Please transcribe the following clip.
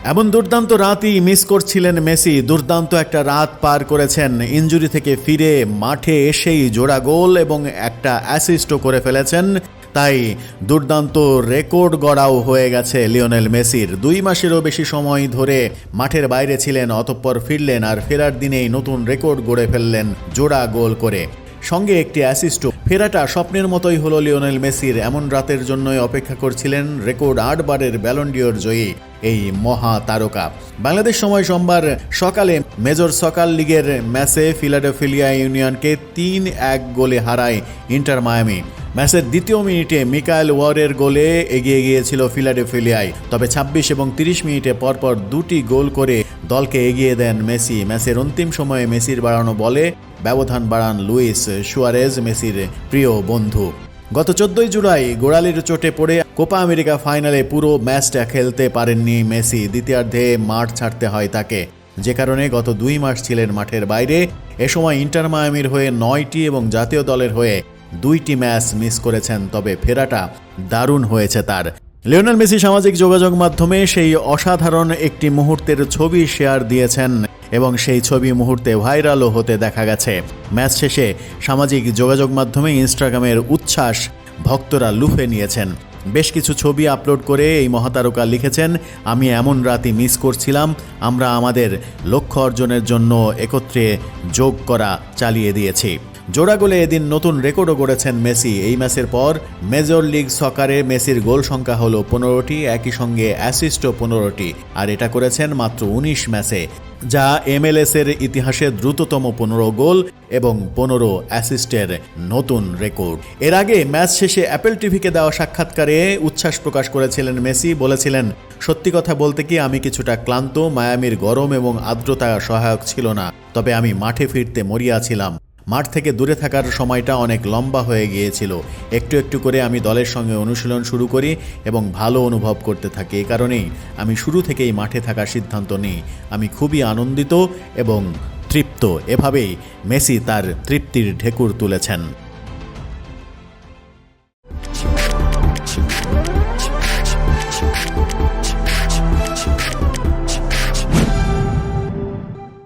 এমন দুর্দান্ত রাতই মিস করছিলেন মেসি। দুর্দান্ত একটা রাত পার করেছেন, ইনজুরি থেকে ফিরে মাঠে এসেই জোড়া গোল এবং একটা অ্যাসিস্টও করে ফেলেছেন। তাই দুর্দান্ত রেকর্ড গড়াও হয়ে গেছে লিওনেল মেসির। 2 মাসেরও বেশি সময় ধরে মাঠের বাইরে ছিলেন, অতঃপর ফিরলেন আর ফেরার দিনেই নতুন রেকর্ড গড়ে ফেললেন জোড়া গোল করে, সঙ্গে একটি অ্যাসিস্টও। ফেরাটা স্বপ্নের মতোই হলো লিওনেল মেসির। এমন রাতের জন্যই অপেক্ষা করছিলেন রেকর্ড 8 বারের ব্যালন ডিওর জয়ী এই মহা তারকা। বাংলাদেশ সময় সোমবার সকালে মেজর সকার লিগের ম্যাচে ফিলাডেলফিয়া ইউনিয়নকে 3-1 গোলে হারায় ইন্টার মায়ামি। ম্যাচের দ্বিতীয় মিনিটে মিকায়েল ওয়ারের গোলে এগিয়ে গিয়েছিল ফিলাডেলফিয়ায়, তবে 26 এবং 30 মিনিটে পরপর 2টি গোল করে দলকে এগিয়ে দেন মেসি। ম্যাচের অন্তিম সময়ে মেসির বাড়ানো বলে ব্যবধান বাড়ান লুইস সুয়ারেজ, মেসির প্রিয় বন্ধু। গত 14 জুলাই গোড়ালির চোটে পড়ে কোপা আমেরিকা ফাইনালে পুরো ম্যাচটা খেলতে পারেননি মেসি। দ্বিতীয়ার্ধে মাঠ ছাড়তে হয় তাকে, যে কারণে গত 2 মাস ছিলেন মাঠের বাইরে। এ সময় ইন্টার মায়ামির হয়ে 9টি এবং জাতীয় দলের হয়ে 2টি ম্যাচ মিস করেছেন, তবে ফেরাটা দারুণ হয়েছে তার। লিওনেল মেসি সামাজিক যোগাযোগ মাধ্যমে সেই অসাধারণ একটি মুহূর্তের ছবি শেয়ার দিয়েছেন এবং সেই ছবি মুহূর্তে ভাইরালও হতে দেখা গেছে। ম্যাচ শেষে সামাজিক যোগাযোগ মাধ্যমে ইনস্টাগ্রামের উচ্ছ্বাস ভক্তরা লুফে নিয়েছেন। বেশ কিছু ছবি আপলোড করে এই মহাতারকা লিখেছেন, আমি এমন রাতই মিস করছিলাম, আমরা আমাদের লক্ষ্য অর্জনের জন্য একত্রে যোগ করা চালিয়ে দিয়েছি। জোড়া গোলে এদিন নতুন রেকর্ডও গড়েছেন মেসি। এই ম্যাচের পর মেজর লিগ সকারে মেসির গোল সংখ্যা হলো 15টি, একই সঙ্গে অ্যাসিস্টও 15টি, আর এটা করেছেন মাত্র 19 ম্যাচে, যা MLS এর ইতিহাসে দ্রুততম 15 গোল এবং 15 অ্যাসিস্টের নতুন রেকর্ড। এর আগে ম্যাচ শেষে অ্যাপেল টিভিকে দেওয়া সাক্ষাৎকারে উচ্ছ্বাস প্রকাশ করেছিলেন মেসি। বলেছিলেন, সত্যি কথা বলতে কি আমি কিছুটা ক্লান্ত, মায়ামির গরম এবং আর্দ্রতা সহায়ক ছিল না, তবে আমি মাঠে ফিরতে মরিয়া ছিলাম। মাঠ থেকে দূরে থাকার সময়টা অনেক লম্বা হয়ে গিয়েছিল। একটু একটু করে আমি দলের সঙ্গে অনুশীলন শুরু করি এবং ভালো অনুভব করতে থাকি। এই কারণেই আমি শুরু থেকেই মাঠে থাকার সিদ্ধান্ত নিই। আমি খুবই আনন্দিত এবং তৃপ্ত। এভাবেই মেসি তার তৃপ্তির ঢেকুর তুলেছেন।